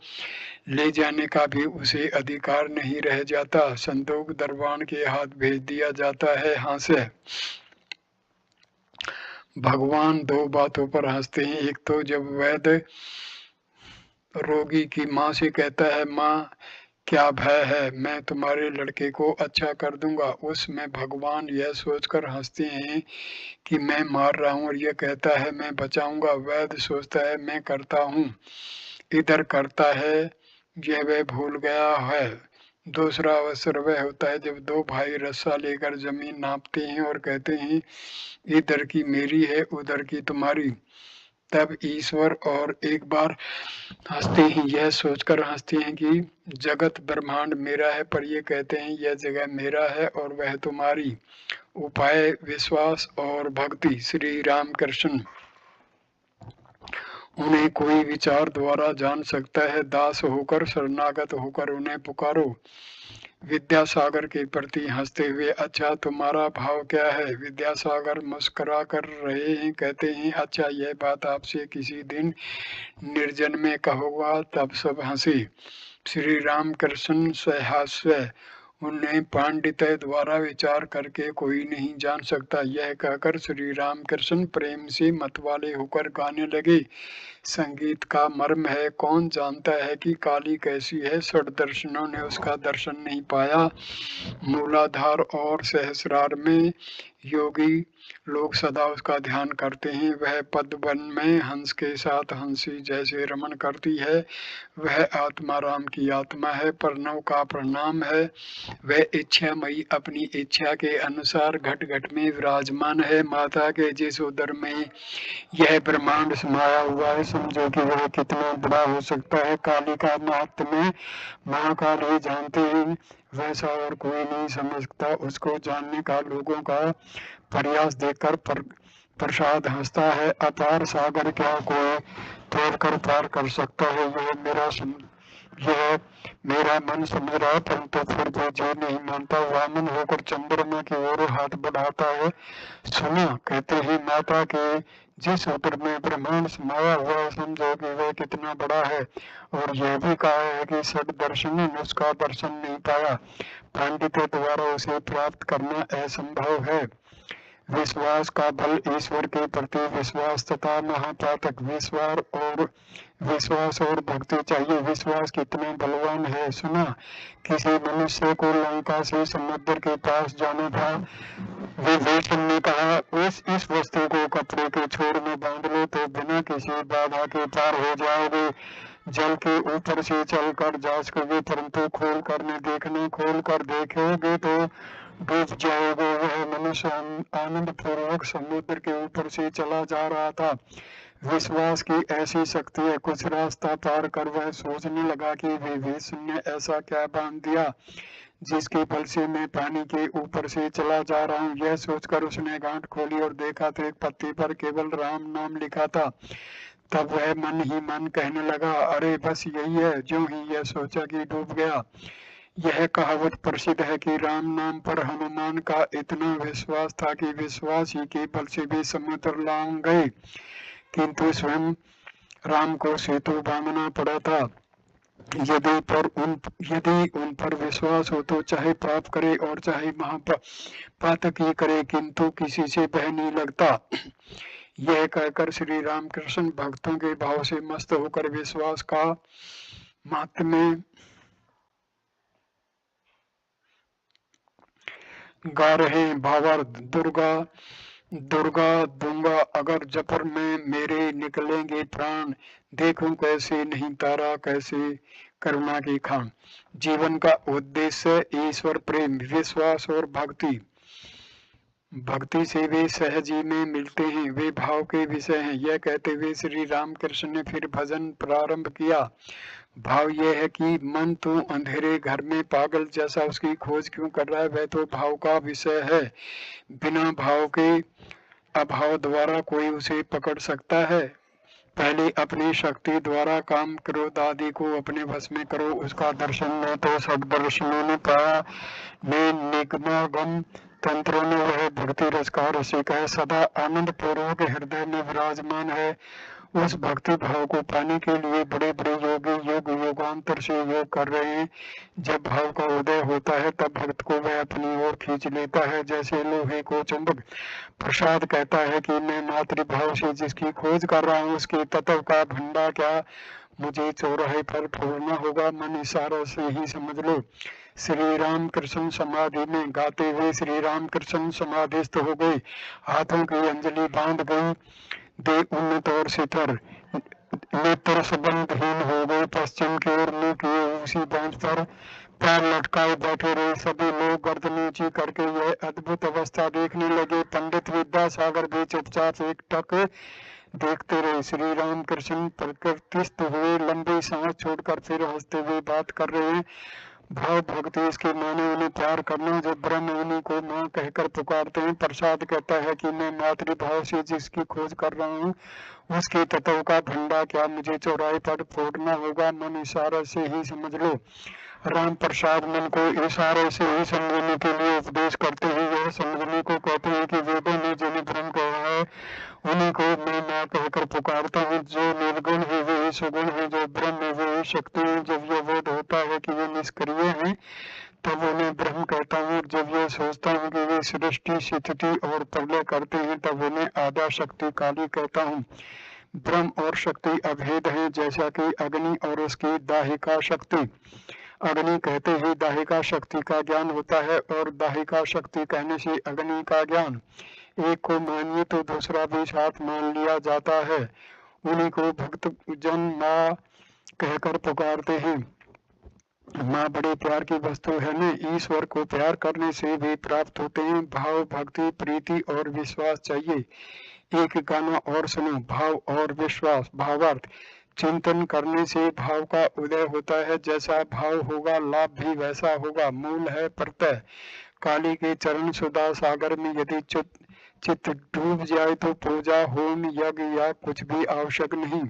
ले जाने का भी उसे अधिकार नहीं रह जाता। संदूक दरबान के हाथ भेज दिया जाता है। हाँ से भगवान दो बातों पर हंसते हैं। एक तो जब वैद्य रोगी की माँ से कहता है, माँ, क्या भय है, मैं तुम्हारे लड़के को अच्छा कर दूंगा। उसमें भगवान यह सोचकर हंसते हैं कि मैं मार रहा हूँ और यह कहता है मैं बचाऊंगा। वैद्य सोचता है मैं करता हूँ, इधर करता है, यह वह भूल गया है। दूसरा अवसर वह होता है जब दो भाई रस्सा लेकर जमीन नापते हैं और कहते हैं इधर की मेरी है, उधर की तुम्हारी। तब ईश्वर और एक बार हंसते हैं, यह सोचकर हंसते हैं कि जगत ब्रह्मांड मेरा है, पर ये कहते हैं यह जगह मेरा है और वह तुम्हारी। उपाय, विश्वास और भक्ति। श्री राम कृष्ण, उन्हें कोई विचार द्वारा जान सकता है। दास होकर, शरणागत होकर उन्हें पुकारो। विद्यासागर के प्रति हंसते हुए, अच्छा तुम्हारा भाव क्या है? विद्यासागर मुस्कुरा कर रहे हैं, कहते हैं, अच्छा यह बात आपसे किसी दिन निर्जन में कहूँगा। तब सब हंसी। श्री राम कृष्ण सहास्य, उन्हें पांडित्य द्वारा विचार करके कोई नहीं जान सकता। यह कहकर श्री रामकृष्ण प्रेम से मतवाले होकर गाने लगे। संगीत का मर्म है, कौन जानता है कि काली कैसी है। षड्दर्शनों ने उसका दर्शन नहीं पाया। मूलाधार और सहस्रार में योगी लोग सदा उसका ध्यान करते हैं। वह पद्मवन में हंस के साथ हंसी जैसे रमण करती है। वह आत्मा राम की आत्मा है, प्रणव का प्रणाम है। वह इच्छामयी अपनी इच्छा के अनुसार घट घट में विराजमान है। माता के जिस उदर में यह ब्रह्मांड समाया हुआ है, समझो कि वह कितना बड़ा हो सकता है। काली का महात्म्य महाकाल ही जानते हैं, वैसा और कोई नहीं समझता। उसको जानने का लोगों का प्रयास देखकर प्रसाद हंसता है। अपार सागर क्या कोई तोड़ कर पार कर सकता है। यह मेरा मन समझ रहा है, परंतु फिर भी जो नहीं मानता। वामन होकर चंद्रमा की ओर हाथ बढ़ाता है। सुना, कहते हैं माता के जिस उदर में ब्रह्मांड समाया हुआ है, समझो कि वह कितना बड़ा है। और यह भी कहा है कि षड्दर्शनों ने उसका दर्शन नहीं पाया। पांडित्य द्वारा उसे प्राप्त करना असंभव है। विश्वास का बल, ईश्वर के प्रति विश्वास तथा महापातक विश्वास और भक्ति चाहिए। विश्वास कितना बलवान है। सुना, किसी मनुष्य को लंका से समुद्र के पास जाना था। विभीषण ने कहा, इस वस्तु को कपड़े के छोर में बांध लो तो बिना किसी बाधा के पार हो जाओगे। जल के ऊपर से चलकर जा सकोगे, परंतु खोल कर देखोगे तो डूब जाओगे। वह मनुष्य आनंद पूर्वक समुद्र के ऊपर से चला जा रहा था। विश्वास की ऐसी शक्ति है। कुछ रास्ता पार कर वह सोचने लगा कि विभीषण ने ऐसा क्या बांध दिया जिसके बल से मैं पानी के ऊपर से चला जा रहा हूँ। यह सोचकर उसने गांठ खोली और देखा तो एक पत्ती पर केवल राम नाम लिखा था। तब वह मन ही मन कहने लगा, अरे बस यही है। जो ही यह सोचा कि डूब गया। यह कहावत प्रसिद्ध है कि राम नाम पर हनुमान का इतना विश्वास था कि विश्वास ही के बल से भी समुद्र लांग गए, किंतु स्वयं राम को सेतु बांधना पड़ा था। यदि उन पर विश्वास हो तो चाहे पाप करे और चाहे महापातक ही करे, किंतु किसी से भय नहीं लगता। यह कहकर श्री रामकृष्ण भक्तों के भाव से मस्त होकर विश्वास का महात्म्य गा रहे हैं। भावार्थ, दुर्गा दूंगा अगर जफर में मेरे निकलेंगे प्राण। देखूं कैसे नहीं तारा, कैसे करुणा की खान। जीवन का उद्देश्य ईश्वर प्रेम, विश्वास और भक्ति। भक्ति से वे सहजी में मिलते हैं, वे भाव के विषय हैं। यह कहते हुए श्री रामकृष्ण ने फिर भजन प्रारंभ किया। भाव यह है कि मन तो अंधेरे घर में पागल जैसा उसकी खोज क्यों कर रहा है। वह तो भाव का विषय है। बिना भाव के अभाव द्वारा कोई उसे पकड़ सकता है। पहले अपनी शक्ति द्वारा काम क्रोध आदि को अपने वश में करो, उसका दर्शन नहीं तो सब दर्शनों ने पाया। निगमागम तंत्रों ने वह भक्ति रस का रसिक है, सदा आनंद पूर्वक हृदय में विराजमान है। उस भक्ति भाव को पाने के लिए बड़े बड़े योगी योगांतर से योग कर रहे हैं। जब भाव का उदय होता है तब भक्त को वह अपनी ओर खींच लेता है, जैसे लोहे को चुंबक। प्रसाद कहता है कि मैं मातृभाव से जिसकी खोज कर रहा हूँ उसके तत्व का भंडा क्या मुझे चौराहे पर फोड़ना होगा। मन इशारा से ही समझ लो। श्री राम कृष्ण समाधि में गाते हुए श्री राम कृष्ण समाधिस्थ हो गए। हाथों की अंजलि बांध गई, दे उन्नत और शिखर, नेत्र संबंधहीन हो गए। पश्चिम की ओर मुंह किए उसी बेंच पर पैर लटकाए बैठे रहे। सभी लोग गर्दन ऊंची करके यह अद्भुत अवस्था देखने लगे। पंडित विद्यासागर भी चुपचाप एकटक देखते रहे। श्री राम कृष्ण प्रकृतिस्थ हुए, लंबी सांस छोड़कर फिर हंसते हुए बात कर रहे हैं। भाव भक्ति इसके माने उन्हें प्यार करना, जो ब्रह्म उन्हीं को माँ कहकर पुकारते हैं। प्रसाद कहता है कि मैं मातृभाव से जिसकी खोज कर रहा हूँ उसके तत्व का भंडा क्या मुझे चौराहे पर फोड़ना होगा। मन इशारे से ही समझ लो। राम प्रसाद मन को इशारे से ही समझने के लिए उपदेश करते हैं। यह समझने को कहते हैं कि वेदों ने जिन्हें ब्रह्म कहा है उन्हीं को मैं माँ कहकर पुकारता हूँ। जो निर्गुण है वे सुगुण है, जो ब्रह्म है वे शक्ति है। जब यह बोध होता है कि वे निष्क्रिय हैं तब उन्हें ब्रह्म कहता हूँ। और जब यह सोचता हूँ कि वे सृष्टि स्थिति और प्रलय करते हैं, तब उन्हें आद्या शक्ति काली कहता हूँ। ब्रह्म और शक्ति अभेद है, जैसा कि अग्नि और उसकी दाहिका शक्ति। अग्नि कहते ही दाहिका शक्ति का ज्ञान होता है, और दाहिका शक्ति कहने से अग्नि का ज्ञान। एक को मानिए तो दूसरा भी साथ मान लिया जाता है। उन्हीं को भक्त जन माँ कहकर पुकारते हैं। माँ बड़े प्यार की वस्तु है न। ईश्वर को प्यार करने से भी प्राप्त होते हैं भाव, भक्ति, प्रीति और विश्वास चाहिए। एक गाना और सुनो। भाव और विश्वास। भावार्थ। चिंतन करने से भाव का उदय होता है। जैसा भाव होगा लाभ भी वैसा होगा। मूल है प्रत्यय। काली के चरण सुधा सागर में यदि चित्त डूब जाए तो पूजा, होम, यज्ञ या कुछ भी आवश्यक नहीं।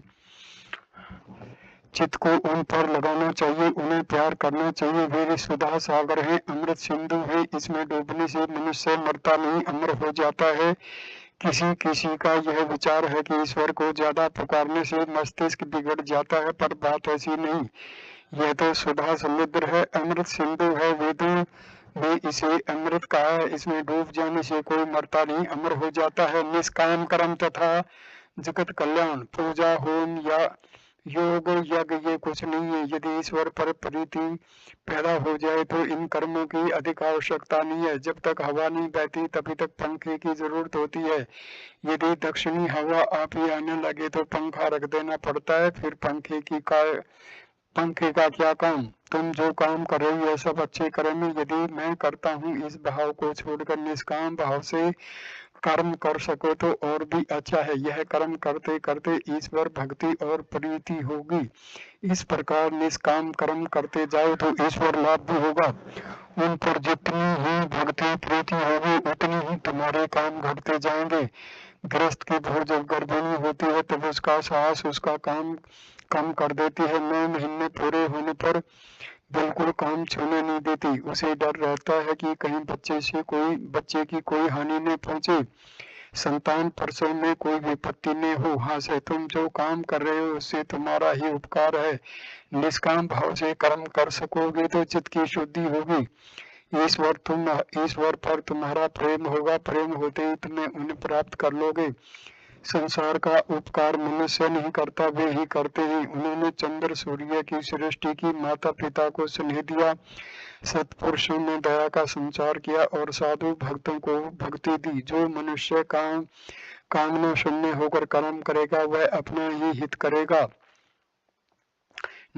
चित्त को उन पर लगाना चाहिए, उन्हें प्यार करना चाहिए। वे सुधा सागर है, अमृत सिंधु है। इसमें डूबने से मनुष्य मरता नहीं, अमर हो जाता है। किसी किसी का यह विचार है कि ईश्वर को ज्यादा पुकारने से मस्तिष्क बिगड़ जाता है, पर बात ऐसी नहीं। यह तो सुधा समुद्र है, अमृत सिंधु है। वेदों में इसे अमृत कहा है। इसमें डूब जाने से कोई मरता नहीं, अमर हो जाता है। निष्काम कर्म तथा जगत कल्याण, पूजा, होम या योग, यज्ञ ये कुछ नहीं है। यदि ईश्वर पर प्रीति पैदा हो जाए तो इन कर्मों की अधिक आवश्यकता नहीं है। जब तक हवा नहीं बहती तभी तक पंखे की जरूरत होती है। यदि दक्षिणी हवा आप ही आने लगे तो पंखा रख देना पड़ता है। फिर पंखे का क्या काम। तुम जो काम कर रहे हो यह सब अच्छे कर्म है। यदि मैं करता हूँ इस भाव को छोड़कर निष्काम भाव से कर्म कर सको तो और भी अच्छा है। यह कर्म करते करते ईश्वर भक्ति और प्रीति होगी। इस प्रकार निष्काम कर्म करते जाओ तो ईश्वर लाभ भी होगा। उन पर जितनी ही भक्ति प्रीति होगी उतनी ही तुम्हारे काम घटते जाएंगे। गृहस्थ की भूख जब गर्भिणी होती है तब उसका साहस उसका काम कम कर देती है। 9 महीने पूरे होने पर बिल्कुल काम छूने नहीं देती। उसे डर रहता है कि कहीं बच्चे की कोई हानि न पहुंचे, संतान प्रसव में कोई विपत्ति न हो। हाँ से तुम जो काम कर रहे हो उससे तुम्हारा ही उपकार है। निष्काम भाव से कर्म कर सकोगे तो चित्त की शुद्धि होगी। ईश्वर पर तुम्हारा प्रेम होगा। प्रेम होते ही तुम्हें उन्हें प्राप्त कर लोगे। संसार का उपकार मनुष्य नहीं करता, वे ही करते हैं। उन्होंने चंद्र सूर्य की सृष्टि की, माता पिता को स्नेह दिया, सत्पुरुषों ने दया का संचार किया और साधु भक्तों को भक्ति दी। जो मनुष्य कामना शून्य होकर कर्म करेगा वह अपना ही हित करेगा।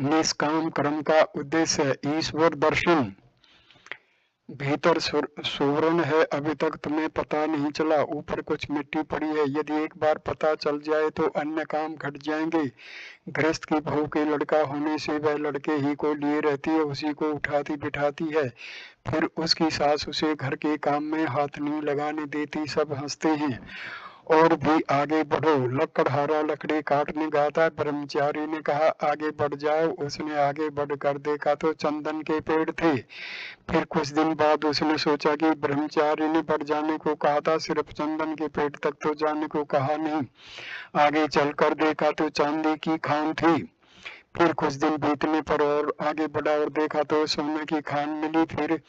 निष्काम कर्म का उद्देश्य है ईश्वर दर्शन। भीतर सुवर्ण है, अभी तक तुम्हें पता नहीं चला। ऊपर कुछ मिट्टी पड़ी है, यदि एक बार पता चल जाए तो अन्य काम घट जाएंगे। गृहस्थ की बहू के लड़का होने से वह लड़के ही को लिए रहती है, उसी को उठाती बिठाती है। फिर उसकी सास उसे घर के काम में हाथ नहीं लगाने देती। सब हंसते हैं। और भी आगे बढ़ो। लकड़हारा लकड़ी काटने गया था। ब्रह्मचारी ने कहा आगे बढ़ जाओ। उसने आगे बढ़कर देखा तो चंदन के पेड़ थे। फिर कुछ दिन बाद उसने सोचा कि ब्रह्मचारी ने बढ़ जाने को कहा था, सिर्फ चंदन के पेड़ तक तो जाने को कहा नहीं। आगे चलकर देखा तो चांदी की खान थी। फिर कुछ दिन बीतने पर और आगे बढ़ा और देखा तो सोने की खान मिली। फिर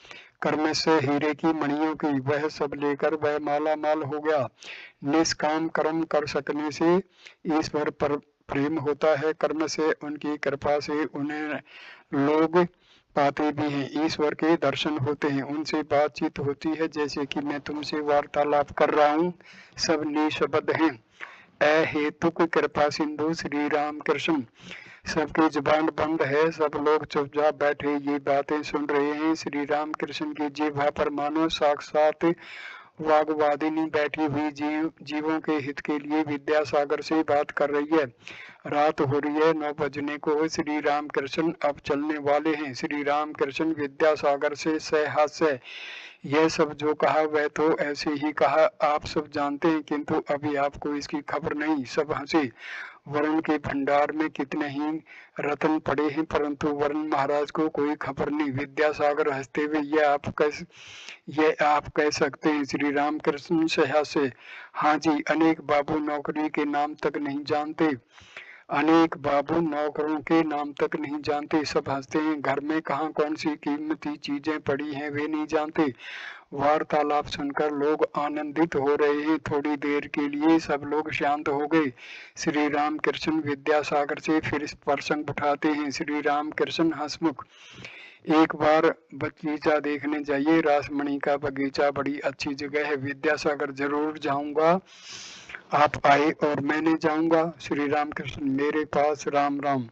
कर्म से हीरे की मणियों की, वह सब लेकर वह माला माल हो गया। निष्काम कर्म कर सकने से ईश्वर पर प्रेम होता है। कर्म से उनकी कृपा से उन्हें लोग पाते भी हैं। ईश्वर के दर्शन होते हैं, उनसे बातचीत होती है। जैसे कि मैं तुमसे वार्तालाप कर रहा हूँ, सब निशब्द हैं। अहेतुक कृपा सिंधु श्री राम कृष्ण। सबकी जुबान बंद है, सब लोग चुपचाप बैठे ये बातें सुन रहे हैं। श्री राम कृष्ण की जिह्वा पर मानो साक्षात वाग्वादिनी बैठी हुई जीवों के हित के लिए विद्यासागर से बात कर रही है। रात हो रही है, 9 बजने को। श्री राम कृष्ण अब चलने वाले हैं। श्री राम कृष्ण विद्यासागर से सहहास्य। यह सब जो कहा वह तो ऐसे ही कहा, आप सब जानते हैं, किंतु अभी आपको इसकी खबर नहीं। सब हंसे। वरुण के भंडार में कितने ही रत्न पड़े हैं, परंतु वरुण महाराज को कोई खबर नहीं। विद्यासागर हंसते हुए ये आप कह सकते हैं। श्री राम कृष्ण से हाँ जी, अनेक बाबू नौकरी के नाम तक नहीं जानते। अनेक बाबू नौकरों के नाम तक नहीं जानते, सब हंसते हैं। घर में कहाँ कौन सी कीमती चीजें पड़ी हैं वे नहीं जानते। वार्तालाप सुनकर लोग आनंदित हो रहे हैं। थोड़ी देर के लिए सब लोग शांत हो गए। श्री राम कृष्ण विद्यासागर से फिर प्रसंग उठाते हैं। श्री राम कृष्ण हंसमुख, एक बार बगीचा देखने जाइए, रासमणी का बगीचा बड़ी अच्छी जगह है। विद्यासागर, जरूर जाऊंगा, आप आए और मैं नहीं जाऊंगा। श्री राम कृष्ण, मेरे पास राम राम।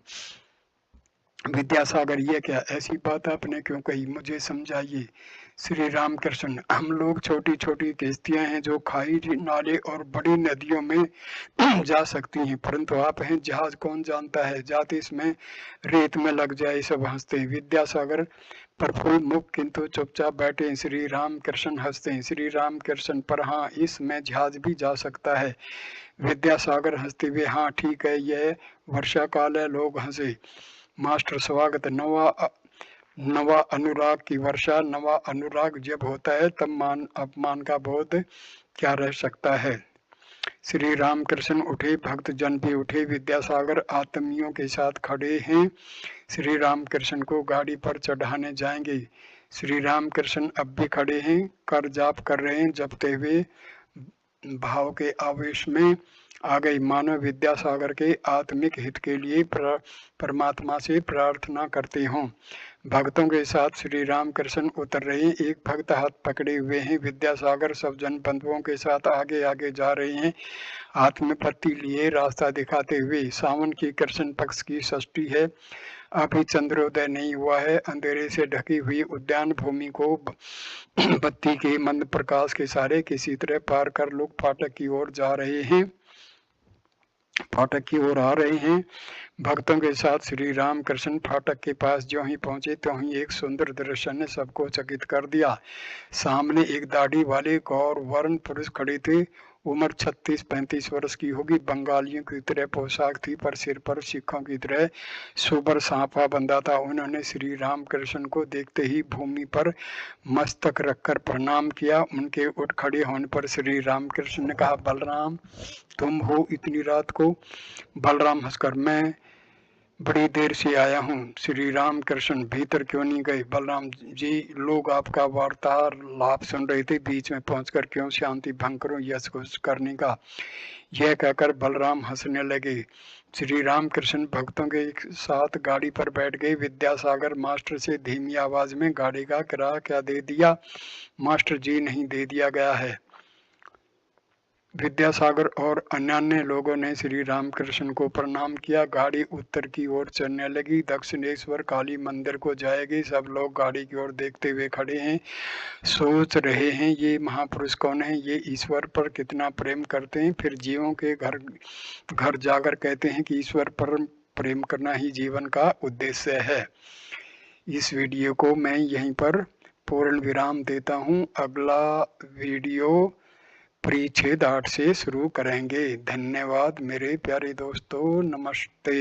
विद्यासागर, ये क्या ऐसी बात आपने क्यों कही, मुझे समझाइए। श्री राम कृष्ण, हम लोग छोटी छोटी किश्तियां हैं जो खाई नाले और बड़ी नदियों में जा सकती हैं, परंतु आप हैं जहाज, कौन जानता है जाते इसमें रेत में लग जाए। सब हंसते हैं। विद्यासागर प्रफुल्ल मुख किंतु चुपचाप बैठे हैं। श्री राम कृष्ण हंसते हैं। श्री राम कृष्ण, पर हाँ, इसमें जहाज भी जा सकता है। विद्यासागर हंसते हुए, हाँ ठीक है, यह वर्षा काल है। लोग हंसे। मास्टर, स्वागत। नवा अनुराग की वर्षा, नवा अनुराग जब होता है तब मान अपमान का बोध क्या रह सकता है। श्री राम कृष्ण उठे, भक्त जन भी उठे। विद्यासागर आत्मियों के साथ खड़े हैं, श्री राम कृष्ण को गाड़ी पर चढ़ाने जाएंगे। श्री राम कृष्ण अब भी खड़े हैं, कर जाप कर रहे हैं, जपते हुए भाव के आवेश में आ गई। मानव विद्यासागर के आत्मिक हित के लिए परमात्मा से प्रार्थना करते हों। भक्तों के साथ श्री राम कृष्ण उतर रहे हैं। एक भक्त हाथ पकड़े हुए हैं। विद्यासागर सब जन बंधुओं के साथ आगे आगे जा रहे हैं, हाथ में पत्ती लिए रास्ता दिखाते हुए। सावन की कृष्ण पक्ष की षष्ठी है। अभी चंद्रोदय नहीं हुआ है। अंधेरे से ढकी हुई उद्यान भूमि को बत्ती के मंद प्रकाश के सारे किसी तरह पार कर लोग फाटक की ओर जा रहे हैं, फाटक की ओर आ रहे हैं। भक्तों के साथ श्री राम कृष्ण फाटक के पास जो ही पहुंचे तो ही एक सुंदर दृश्य ने सबको चकित कर दिया। सामने एक दाढ़ी वाले गौर वर्ण पुरुष खड़े थे। उम्र 36-35 वर्ष की होगी। बंगालियों की तरह पोशाक थी, पर सिर पर सिखों की तरह सुबर सांपा बंधा था। उन्होंने श्री राम कृष्ण को देखते ही भूमि पर मस्तक रखकर प्रणाम किया। उनके उठ खड़े होने पर श्री राम कृष्ण ने कहा, बलराम, तुम हो इतनी रात को? बलराम हंसकर, मैं बड़ी देर से आया हूँ। श्री राम कृष्ण, भीतर क्यों नहीं गए? बलराम जी, लोग आपका वार्तालाप सुन रहे थे, बीच में पहुंचकर क्यों शांति भंग करो, यश कुछ करने का। यह कहकर बलराम हंसने लगे। श्री राम कृष्ण भक्तों के साथ गाड़ी पर बैठ गए। विद्यासागर मास्टर से धीमी आवाज में, गाड़ी का किराया क्या दे दिया? मास्टर जी, नहीं दे दिया गया है। विद्यासागर और अन्य लोगों ने श्री रामकृष्ण को प्रणाम किया। गाड़ी उत्तर की ओर चलने लगी। दक्षिणेश्वर काली मंदिर को जाएगी। सब लोग गाड़ी की ओर देखते हुए खड़े हैं, सोच रहे हैं ये महापुरुष कौन है, ये ईश्वर पर कितना प्रेम करते हैं। फिर जीवों के घर घर जाकर कहते हैं कि ईश्वर पर प्रेम करना ही जीवन का उद्देश्य है। इस वीडियो को मैं यहीं पर पूर्ण विराम देता हूँ। अगला वीडियो परिच्छेद 8 से शुरू करेंगे। धन्यवाद मेरे प्यारे दोस्तों, नमस्ते।